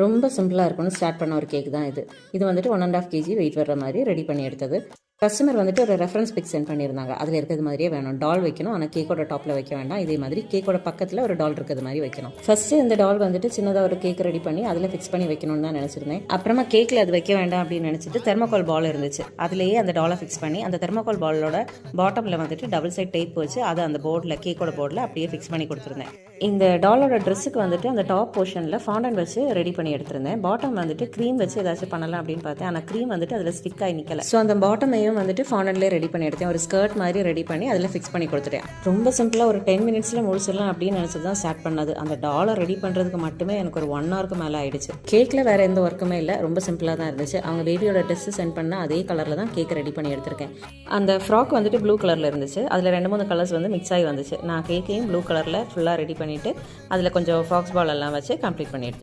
ரொம்ப சிம்பிளாக இருக்கும்னு ஸ்டார்ட் பண்ண ஒரு கேக் தான் இது. இது வந்துட்டு 1.5 kg வெயிட் வர்ற மாதிரி ரெடி பண்ணி எடுத்தது. கஸ்டமர் வந்துட்டு ஒரு ரெஃபரன்ஸ் பிக் சென்ட் பண்ணியிருந்தாங்க. அதில் இருக்கிறது மாதிரியே வேணும், டால் வைக்கணும், ஆனால் கேக்கோட டாப்பில் வைக்க வேண்டாம். இதே மாதிரி கேக்கோட பக்கத்தில் ஒரு டால் இருக்கிறது மாதிரி வைக்கணும். ஃபர்ஸ்ட்டு இந்த டால் வந்துட்டு சின்னதாக ஒரு கேக் ரெடி பண்ணி அதில் ஃபிக்ஸ் பண்ணி வைக்கணும்னு தான் நினச்சிருந்தேன். அப்புறமா கேக்கில் அது வைக்க வேண்டாம் அப்படின்னு நினச்சிட்டு தெர்மோகால் பால் இருந்துச்சு, அதிலேயே அந்த டாலை ஃபிக்ஸ் பண்ணி அந்த தெர்மோகால் பாலோட பாட்டமில் வந்துட்டு டபுள் சைட் டேப் வச்சு அதை அந்த போர்டில் கேக்கோட போர்டில் அப்படியே ஃபிக்ஸ் பண்ணி கொடுத்துருந்தேன். இந்த டாலோட ட்ரெஸ்ஸுக்கு வந்துட்டு அந்த டாப் போர்ஷனில் ஃபாண்டன் வச்சு ரெடி பண்ணி எடுத்திருந்தேன். பாட்டம் வந்துட்டு க்ரீம் வச்சு ஏதாச்சும் பண்ணலாம் அப்படின்னு பார்த்தேன், ஆனால் க்ரீம் வந்துட்டு அதில் ஸ்டிக் ஆகி நிற்கல. ஸோ அந்த பாட்டமையும் வந்துட்டு ஃபாண்டன்லேயே ரெடி பண்ணி எடுத்தேன். ஒரு ஸ்கர்ட் மாதிரி ரெடி பண்ணி அதில் ஃபிக்ஸ் பண்ணி கொடுத்துட்டேன். ரொம்ப சிம்பிளாக ஒரு 10 minutesல முடிச்சிடலாம் அப்படின்னு நினச்சி தான் ஸ்டார்ட் பண்ணது. அந்த டாலை ரெடி பண்ணுறதுக்கு மட்டுமே எனக்கு ஒரு 1 hourக்கு மேலே ஆயிடுச்சு. கேக்கில் வேறு எந்த ஒர்க்குமே இல்லை, ரொம்ப சிம்பிளாக தான் இருந்துச்சு. அவங்க பேபியோட ட்ரெஸ்ஸு சென்ட் பண்ண அதே கலரில் தான் கேக் ரெடி பண்ணி எடுத்திருக்கேன். அந்த ஃப்ராக் வந்துட்டு ப்ளூ கலரில் இருந்துச்சு, அதில் 2-3 கலர்ஸ் வந்து மிக்ஸ் ஆகி வந்துச்சு. நான் கேக்கையும் ப்ளூ கலரில் ஃபுல்லாக ரெடி பண்ணிவிட்டு அதில் கொஞ்சம் ஃபாக்ஸ் பால் எல்லாம் வச்சு கம்ப்ளீட் பண்ணிட்டேன்.